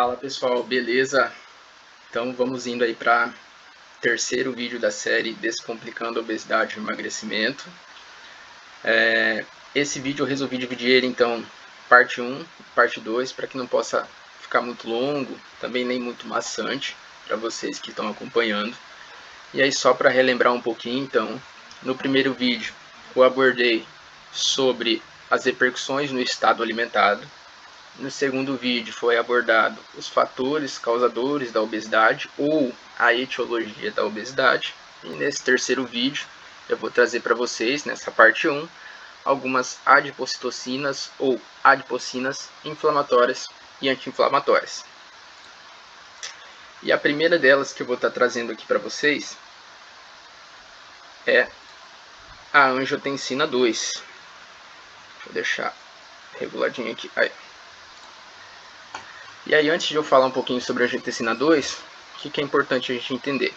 Fala pessoal, beleza? Então vamos indo aí para terceiro vídeo da série Descomplicando a Obesidade e o Emagrecimento. Esse vídeo eu resolvi dividir ele então parte 1 e parte 2 para que não possa ficar muito longo, também nem muito maçante para vocês que estão acompanhando. E aí só para relembrar um pouquinho, então, no primeiro vídeo eu abordei sobre as repercussões no estado alimentado. No segundo vídeo foi abordado os fatores causadores da obesidade ou a etiologia da obesidade. E nesse terceiro vídeo eu vou trazer para vocês, nessa parte 1, algumas adipocitocinas ou adipocinas inflamatórias e anti-inflamatórias. E a primeira delas que eu vou estar trazendo aqui para vocês é a angiotensina 2. Deixa eu deixar reguladinho aqui. Aí. E aí, antes de eu falar um pouquinho sobre a angiotensina 2, o que é importante a gente entender?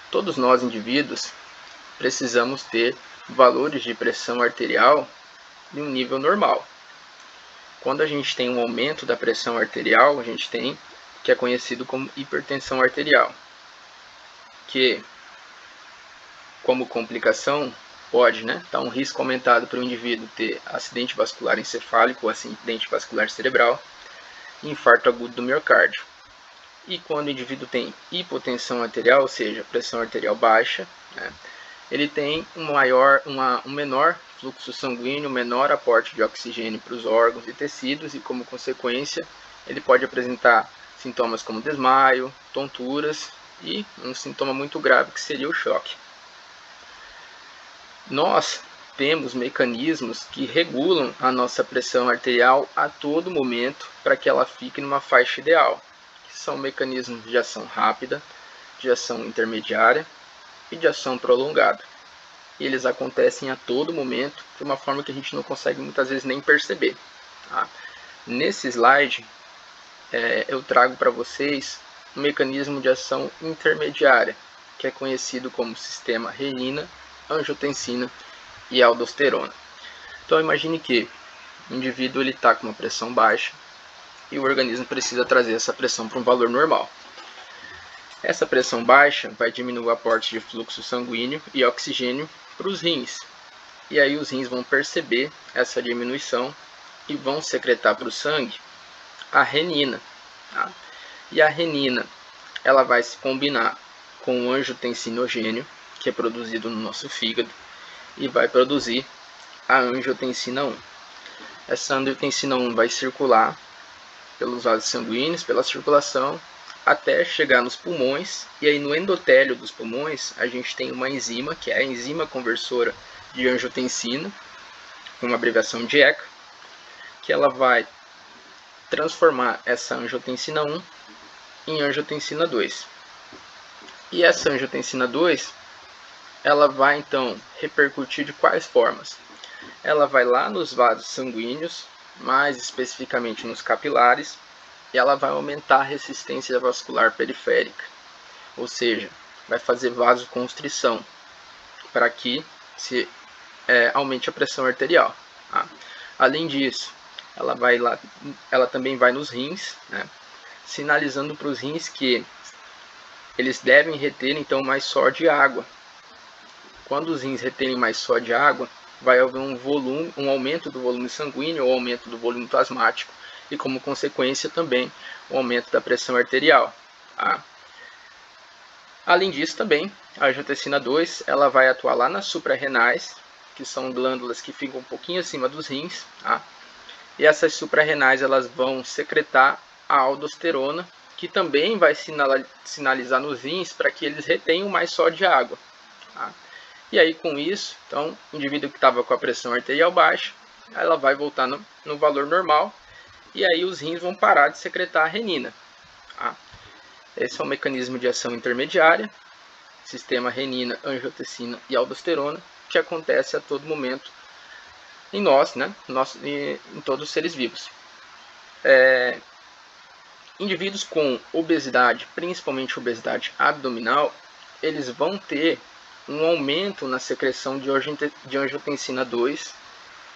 Todos nós, indivíduos, precisamos ter valores de pressão arterial em um nível normal. Quando a gente tem um aumento da pressão arterial, a gente tem o que é conhecido como hipertensão arterial, que, como complicação, pode dar um risco aumentado para o indivíduo ter acidente vascular encefálico ou acidente vascular cerebral, infarto agudo do miocárdio. E quando o indivíduo tem hipotensão arterial, ou seja, pressão arterial baixa, ele tem um menor fluxo sanguíneo, menor aporte de oxigênio para os órgãos e tecidos, e como consequência ele pode apresentar sintomas como desmaio, tonturas e um sintoma muito grave que seria o choque. Nós temos mecanismos que regulam a nossa pressão arterial a todo momento para que ela fique numa faixa ideal, que são mecanismos de ação rápida, de ação intermediária e de ação prolongada. E eles acontecem a todo momento de uma forma que a gente não consegue muitas vezes nem perceber. Tá? Nesse slide eu trago para vocês um mecanismo de ação intermediária, que é conhecido como sistema renina, angiotensina e aldosterona. Então imagine que o indivíduo está com uma pressão baixa e o organismo precisa trazer essa pressão para um valor normal. Essa pressão baixa vai diminuir o aporte de fluxo sanguíneo e oxigênio para os rins. E aí os rins vão perceber essa diminuição e vão secretar para o sangue a renina. Tá? E a renina ela vai se combinar com o angiotensinogênio, que é produzido no nosso fígado, e vai produzir a angiotensina 1. Essa angiotensina 1 vai circular pelos vasos sanguíneos, pela circulação, até chegar nos pulmões, e aí no endotélio dos pulmões a gente tem uma enzima, que é a enzima conversora de angiotensina, com uma abreviação de ECA, que ela vai transformar essa angiotensina 1 em angiotensina 2. E essa angiotensina 2, ela vai então repercutir de quais formas? Ela vai lá nos vasos sanguíneos, mais especificamente nos capilares, e ela vai aumentar a resistência vascular periférica, ou seja, vai fazer vasoconstrição para que se aumente a pressão arterial. Tá? Além disso, ela também vai nos rins, sinalizando para os rins que eles devem reter então mais sódio e água. Quando os rins reterem mais sódio e água, vai haver um aumento do volume sanguíneo ou aumento do volume plasmático e, como consequência, também o aumento da pressão arterial. Tá? Além disso, também, a angiotensina 2 ela vai atuar lá nas suprarrenais, que são glândulas que ficam um pouquinho acima dos rins. Tá? E essas suprarrenais elas vão secretar a aldosterona, que também vai sinalizar nos rins para que eles retenham mais sódio e água. Tá? E aí, com isso, então, o indivíduo que estava com a pressão arterial baixa, ela vai voltar no valor normal, e aí os rins vão parar de secretar a renina. Tá? Esse é um mecanismo de ação intermediária, sistema renina, angiotensina e aldosterona, que acontece a todo momento em nós, em todos os seres vivos. Indivíduos com obesidade, principalmente obesidade abdominal, eles vão ter um aumento na secreção de angiotensina 2,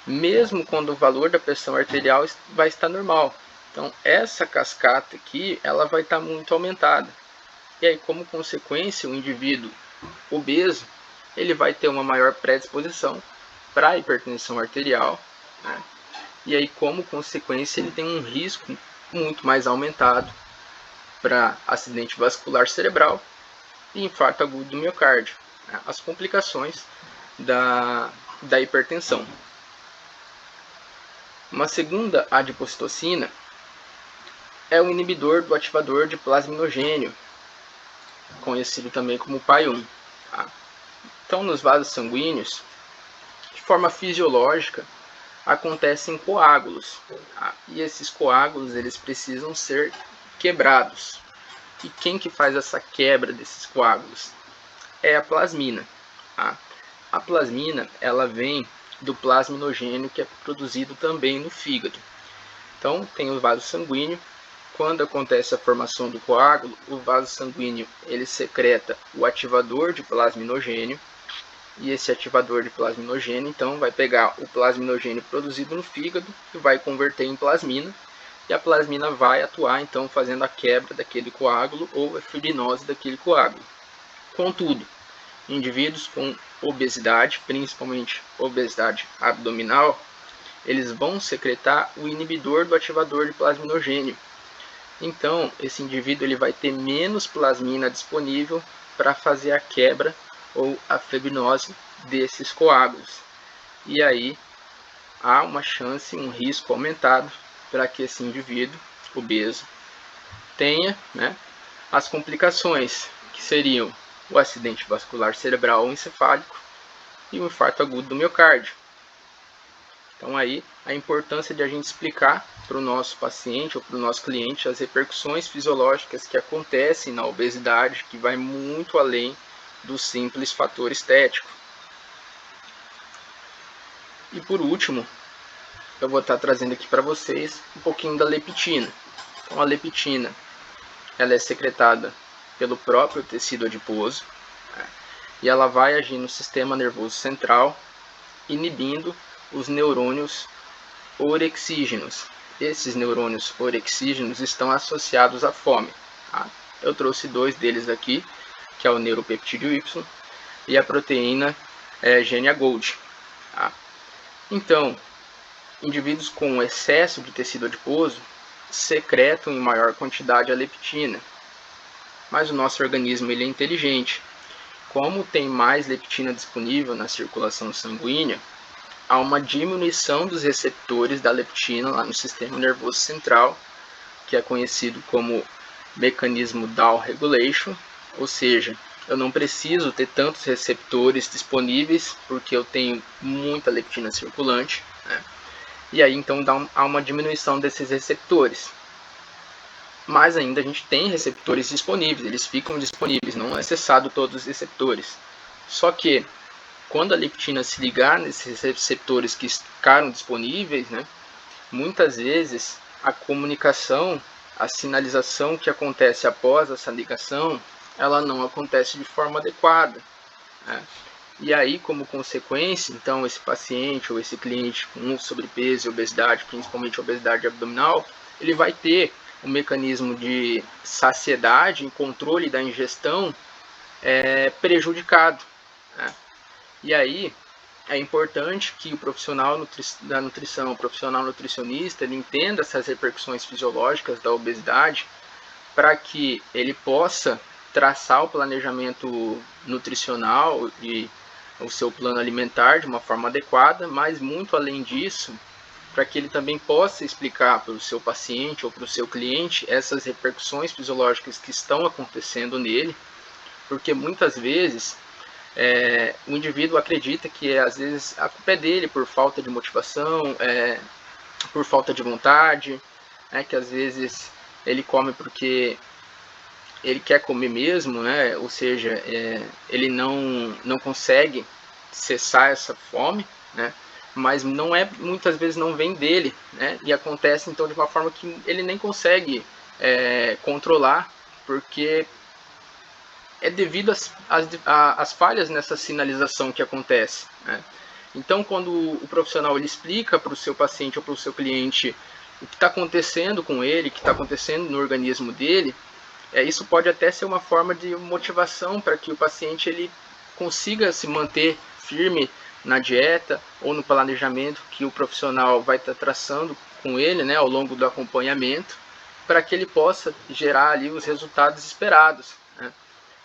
mesmo quando o valor da pressão arterial vai estar normal. Então essa cascata aqui, ela vai estar muito aumentada. E aí, como consequência, o indivíduo obeso, ele vai ter uma maior predisposição para a hipertensão arterial, né? E aí, como consequência, ele tem um risco muito mais aumentado para acidente vascular cerebral e infarto agudo do miocárdio, né? As complicações da hipertensão. Uma segunda adipocitocina é o inibidor do ativador de plasminogênio, conhecido também como PAI-1. Tá? Então, nos vasos sanguíneos, de forma fisiológica, acontecem coágulos. Tá? E esses coágulos eles precisam ser quebrados. E quem que faz essa quebra desses coágulos? É a plasmina. Tá? A plasmina ela vem do plasminogênio que é produzido também no fígado. Então, tem o vaso sanguíneo. Quando acontece a formação do coágulo, o vaso sanguíneo ele secreta o ativador de plasminogênio, e esse ativador de plasminogênio então vai pegar o plasminogênio produzido no fígado e vai converter em plasmina, e a plasmina vai atuar então fazendo a quebra daquele coágulo ou a fibrinose daquele coágulo. Contudo, indivíduos com obesidade, principalmente obesidade abdominal, eles vão secretar o inibidor do ativador de plasminogênio. Então, esse indivíduo ele vai ter menos plasmina disponível para fazer a quebra ou a fibrinose desses coágulos. E aí há uma chance, um risco aumentado para que esse indivíduo obeso tenha, né, as complicações, que seriam o acidente vascular cerebral ou encefálico e o infarto agudo do miocárdio. Então aí a importância de a gente explicar para o nosso paciente ou para o nosso cliente as repercussões fisiológicas que acontecem na obesidade, que vai muito além do simples fator estético. E por último, eu vou estar trazendo aqui para vocês um pouquinho da leptina. Então a leptina ela é secretada pelo próprio tecido adiposo, né, e ela vai agir no sistema nervoso central, inibindo os neurônios orexígenos. Esses neurônios orexígenos estão associados à fome. Tá? Eu trouxe dois deles aqui, que é o neuropeptídeo Y e a proteína gênia Gold. Tá? Então, indivíduos com excesso de tecido adiposo secretam em maior quantidade a leptina, mas o nosso organismo ele é inteligente. Como tem mais leptina disponível na circulação sanguínea, há uma diminuição dos receptores da leptina lá no sistema nervoso central, que é conhecido como mecanismo down regulation, ou seja, eu não preciso ter tantos receptores disponíveis porque eu tenho muita leptina circulante, né? E aí então há uma diminuição desses receptores. Mas ainda a gente tem receptores disponíveis, eles ficam disponíveis, não é cessado todos os receptores. Só que quando a leptina se ligar nesses receptores que ficaram disponíveis, né, muitas vezes a comunicação, a sinalização que acontece após essa ligação, ela não acontece de forma adequada, né? E aí, como consequência, então, esse paciente ou esse cliente com sobrepeso e obesidade, principalmente obesidade abdominal, ele vai ter um mecanismo de saciedade, em controle da ingestão prejudicado, né? E aí é importante que o profissional da nutrição, o profissional nutricionista, ele entenda essas repercussões fisiológicas da obesidade para que ele possa traçar o planejamento nutricional e o seu plano alimentar de uma forma adequada, mas muito além disso, para que ele também possa explicar para o seu paciente ou para o seu cliente essas repercussões fisiológicas que estão acontecendo nele, porque muitas vezes o indivíduo acredita que às vezes a culpa é dele por falta de motivação, por falta de vontade, que às vezes ele come porque ele quer comer mesmo, né? Ou seja, ele não consegue cessar essa fome, né? Mas muitas vezes não vem dele, né? E acontece então de uma forma que ele nem consegue controlar, porque é devido às falhas nessa sinalização que acontece, né? Então, quando o profissional ele explica para o seu paciente ou para o seu cliente o que está acontecendo com ele, o que está acontecendo no organismo dele, isso pode até ser uma forma de motivação para que o paciente ele consiga se manter firme na dieta ou no planejamento que o profissional vai estar traçando com ele, né, ao longo do acompanhamento, para que ele possa gerar ali os resultados esperados, né?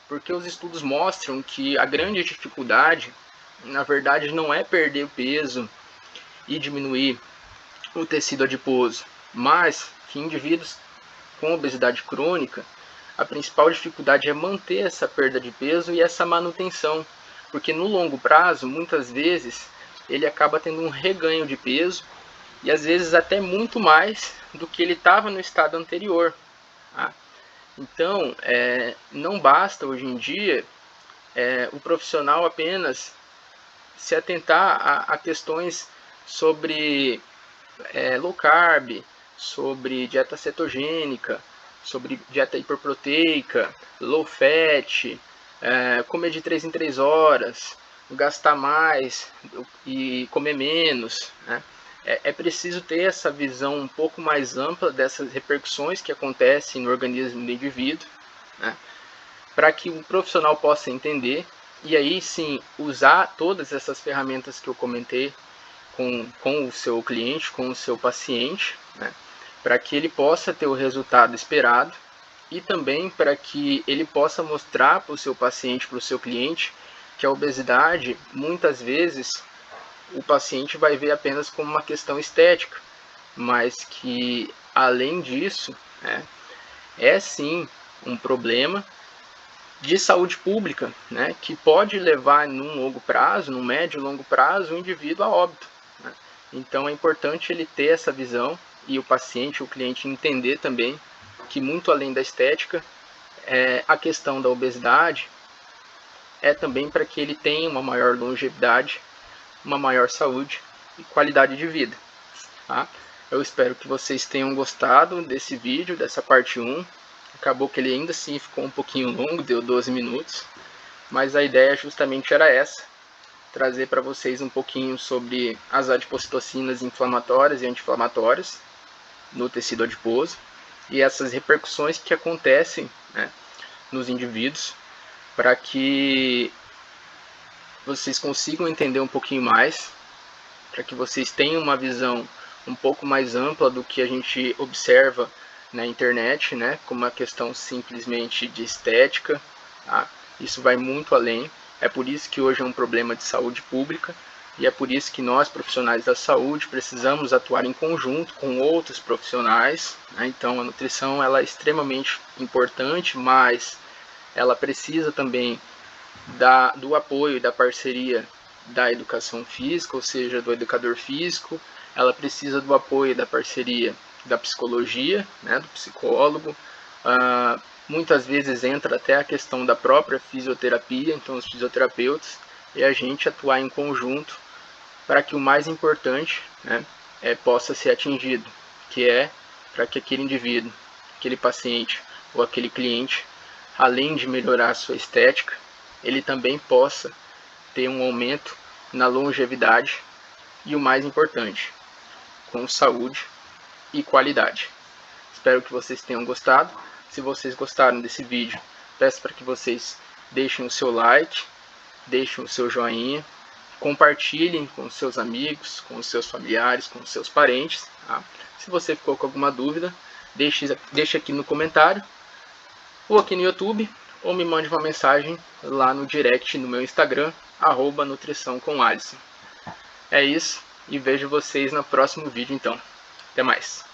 Porque os estudos mostram que a grande dificuldade, na verdade, não é perder o peso e diminuir o tecido adiposo, mas que indivíduos com obesidade crônica, a principal dificuldade é manter essa perda de peso e essa manutenção, porque no longo prazo, muitas vezes, ele acaba tendo um reganho de peso e às vezes até muito mais do que ele estava no estado anterior. Tá? Então, não basta hoje em dia o profissional apenas se atentar a questões sobre low carb, sobre dieta cetogênica, sobre dieta hiperproteica, low fat, comer de 3 em 3 horas, gastar mais e comer menos, né? É preciso ter essa visão um pouco mais ampla dessas repercussões que acontecem no organismo do indivíduo, né? Para que o profissional possa entender e aí sim usar todas essas ferramentas que eu comentei com o seu cliente, com o seu paciente, né? Para que ele possa ter o resultado esperado e também para que ele possa mostrar para o seu paciente, para o seu cliente, que a obesidade, muitas vezes, o paciente vai ver apenas como uma questão estética, mas que, além disso, é sim um problema de saúde pública, né, que pode levar num longo prazo, num médio e longo prazo, o indivíduo a óbito. Né? Então é importante ele ter essa visão e o paciente, o cliente entender também que muito além da estética, a questão da obesidade é também para que ele tenha uma maior longevidade, uma maior saúde e qualidade de vida. Tá? Eu espero que vocês tenham gostado desse vídeo, dessa parte 1. Acabou que ele ainda assim ficou um pouquinho longo, deu 12 minutos, mas a ideia justamente era essa, trazer para vocês um pouquinho sobre as adipocitocinas inflamatórias e anti-inflamatórias no tecido adiposo e essas repercussões que acontecem, né, nos indivíduos, para que vocês consigam entender um pouquinho mais, para que vocês tenham uma visão um pouco mais ampla do que a gente observa na internet, né, como uma questão simplesmente de estética. Tá? Isso vai muito além. É por isso que hoje é um problema de saúde pública e é por isso que nós, profissionais da saúde, precisamos atuar em conjunto com outros profissionais. Né? Então, a nutrição ela é extremamente importante, mas ela precisa também do apoio e da parceria da educação física, ou seja, do educador físico. Ela precisa do apoio e da parceria da psicologia, né, do psicólogo. Muitas vezes entra até a questão da própria fisioterapia, então os fisioterapeutas, e a gente atuar em conjunto para que o mais importante, né, possa ser atingido, que é para que aquele indivíduo, aquele paciente ou aquele cliente, além de melhorar a sua estética, ele também possa ter um aumento na longevidade e o mais importante, com saúde e qualidade. Espero que vocês tenham gostado. Se vocês gostaram desse vídeo, peço para que vocês deixem o seu like, deixem o seu joinha, compartilhem com os seus amigos, com os seus familiares, com os seus parentes. Tá? Se você ficou com alguma dúvida, deixe aqui no comentário, ou aqui no YouTube, ou me mande uma mensagem lá no direct no meu Instagram, @nutriçãocomalisson. É isso, e vejo vocês no próximo vídeo então. Até mais.